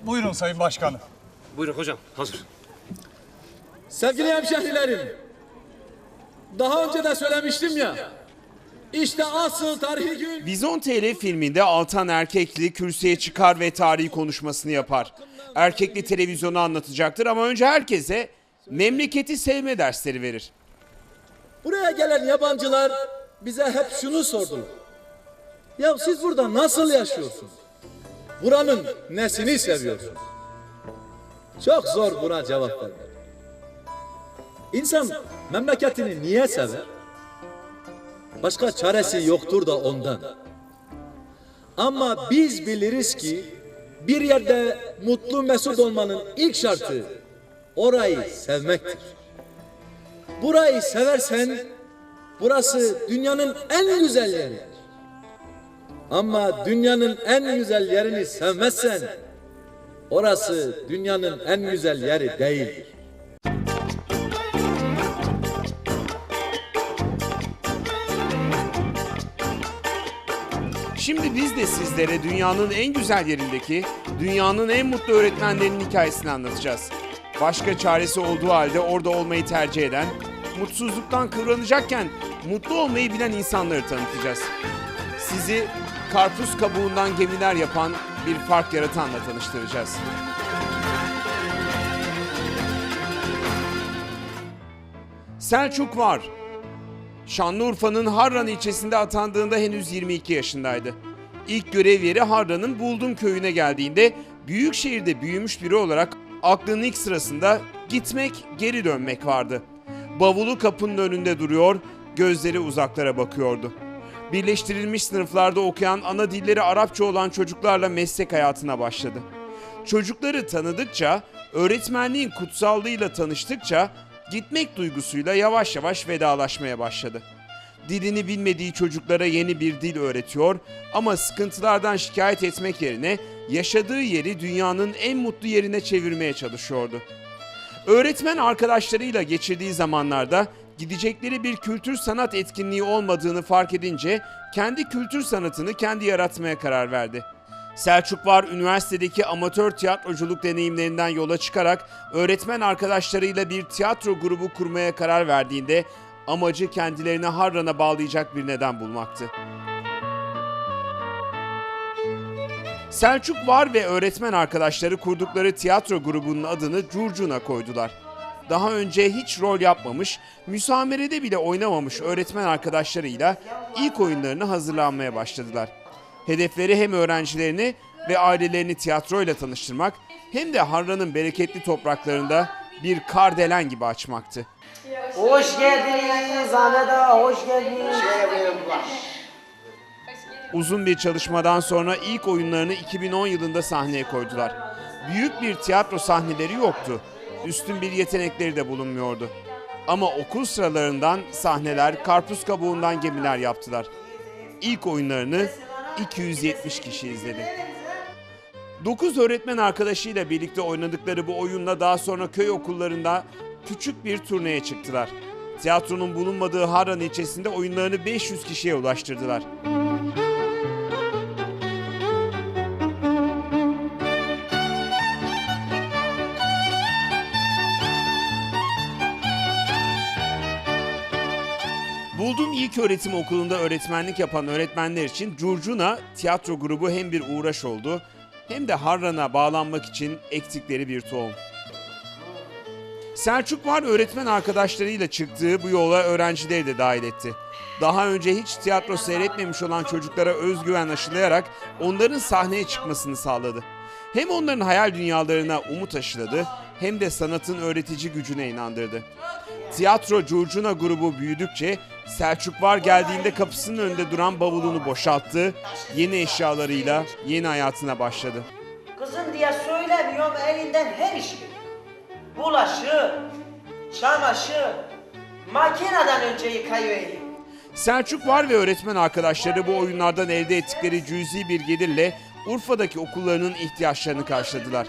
Buyurun Sayın Başkanım. Buyurun hocam, hazır. Sevgili hemşehrilerim, daha önce de söylemiştim ya, işte asıl tarihi gün... Vizon TL filminde Altan Erkekli kürsüye çıkar ve tarihi konuşmasını yapar. Erkekli televizyonu anlatacaktır ama önce herkese memleketi sevme dersleri verir. Buraya gelen yabancılar bize hep şunu sordular. Ya siz burada nasıl yaşıyorsunuz? Buranın nesini seviyorsunuz? Çok zor buna cevap vermek. İnsan memleketini niye sever? Başka çaresi yoktur da ondan. Ama biz biliriz ki bir yerde mutlu mesut olmanın ilk şartı orayı sevmektir. Burayı seversen burası dünyanın en güzel yeridir. Ama dünyanın en güzel yerini sevmezsen orası dünyanın en güzel yeri değildir. Şimdi biz de sizlere dünyanın en güzel yerindeki, dünyanın en mutlu öğretmenlerinin hikayesini anlatacağız. Başka çaresi olduğu halde orada olmayı tercih eden, mutsuzluktan kıvranacakken mutlu olmayı bilen insanları tanıtacağız. Sizi karpuz kabuğundan gemiler yapan bir fark yaratanla tanıştıracağız. Selçuk Var. Şanlıurfa'nın Harran ilçesinde atandığında henüz 22 yaşındaydı. İlk görev yeri Harran'ın Buldum köyüne geldiğinde büyük şehirde büyümüş biri olarak aklının ilk sırasında gitmek, geri dönmek vardı. Bavulu kapının önünde duruyor, gözleri uzaklara bakıyordu. Birleştirilmiş sınıflarda okuyan ana dilleri Arapça olan çocuklarla meslek hayatına başladı. Çocukları tanıdıkça, öğretmenliğin kutsallığıyla tanıştıkça gitmek duygusuyla yavaş yavaş vedalaşmaya başladı. Dilini bilmediği çocuklara yeni bir dil öğretiyor ama sıkıntılardan şikayet etmek yerine yaşadığı yeri dünyanın en mutlu yerine çevirmeye çalışıyordu. Öğretmen arkadaşlarıyla geçirdiği zamanlarda gidecekleri bir kültür sanat etkinliği olmadığını fark edince kendi kültür sanatını kendi yaratmaya karar verdi. Selçuk Var, üniversitedeki amatör tiyatroculuk deneyimlerinden yola çıkarak öğretmen arkadaşlarıyla bir tiyatro grubu kurmaya karar verdiğinde amacı kendilerini Harran'a bağlayacak bir neden bulmaktı. Selçuk Var ve öğretmen arkadaşları kurdukları tiyatro grubunun adını Curcuna koydular. Daha önce hiç rol yapmamış, müsamerede bile oynamamış öğretmen arkadaşlarıyla ilk oyunlarını hazırlanmaya başladılar. Hedefleri hem öğrencilerini ve ailelerini tiyatroyla tanıştırmak hem de Harran'ın bereketli topraklarında bir kardelen gibi açmaktı. Hoş geldiniz Anada, hoş geldiniz. Uzun bir çalışmadan sonra ilk oyunlarını 2010 yılında sahneye koydular. Büyük bir tiyatro sahneleri yoktu. Üstün bir yetenekleri de bulunmuyordu. Ama okul sıralarından sahneler, karpuz kabuğundan gemiler yaptılar. İlk oyunlarını 270 kişi izledi. 9 öğretmen arkadaşıyla birlikte oynadıkları bu oyunla daha sonra köy okullarında küçük bir turneye çıktılar. Tiyatronun bulunmadığı Harran ilçesinde oyunlarını 500 kişiye ulaştırdılar. Buldum İlköğretim Okulu'nda öğretmenlik yapan öğretmenler için Curcuna tiyatro grubu hem bir uğraş oldu hem de Harran'a bağlanmak için ektikleri bir tohum. Selçuk Var öğretmen arkadaşlarıyla çıktığı bu yola öğrencileri de dahil etti. Daha önce hiç tiyatro seyretmemiş olan çocuklara özgüven aşılayarak onların sahneye çıkmasını sağladı. Hem onların hayal dünyalarına umut aşıladı hem de sanatın öğretici gücüne inandırdı. Tiyatro Curcuna grubu büyüdükçe Selçuk Var geldiğinde kapısının önünde duran bavulunu boşalttı, yeni eşyalarıyla yeni hayatına başladı. Kızım diye söylemiyorum, elinden her iş geliyor. Bulaşık, çamaşır, makineden önce yıkayıyor eli. Selçuk Var ve öğretmen arkadaşları bu oyunlardan elde ettikleri cüzi bir gelirle Urfa'daki okullarının ihtiyaçlarını karşıladılar.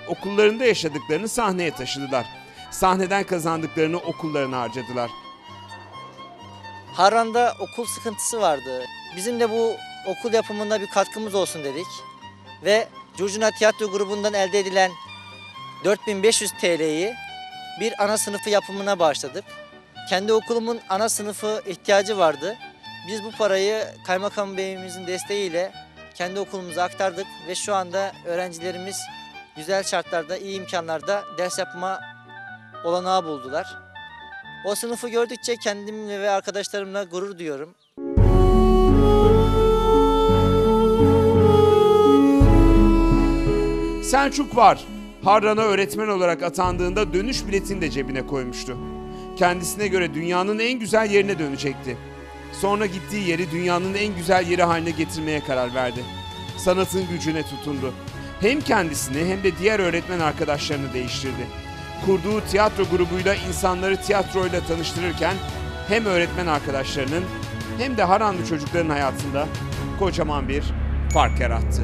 Okullarında yaşadıklarını sahneye taşıdılar. Sahneden kazandıklarını okullarına harcadılar. Harran'da okul sıkıntısı vardı. Bizim de bu okul yapımında bir katkımız olsun dedik. Ve Curcuna Tiyatro grubundan elde edilen 4500 TL'yi bir ana sınıfı yapımına bağışladık. Kendi okulumun ana sınıfı ihtiyacı vardı. Biz bu parayı Kaymakam Beyimizin desteğiyle kendi okulumuza aktardık ve şu anda öğrencilerimiz güzel şartlarda, iyi imkanlarda ders yapma olanağı buldular. O sınıfı gördükçe kendimle ve arkadaşlarımla gurur duyuyorum. Selçuk var. Harran'a öğretmen olarak atandığında dönüş biletini de cebine koymuştu. Kendisine göre dünyanın en güzel yerine dönecekti. Sonra gittiği yeri dünyanın en güzel yeri haline getirmeye karar verdi. Sanatın gücüne tutundu. Hem kendisini hem de diğer öğretmen arkadaşlarını değiştirdi. Kurduğu tiyatro grubuyla insanları tiyatroyla tanıştırırken hem öğretmen arkadaşlarının hem de Harranlı çocukların hayatında kocaman bir fark yarattı.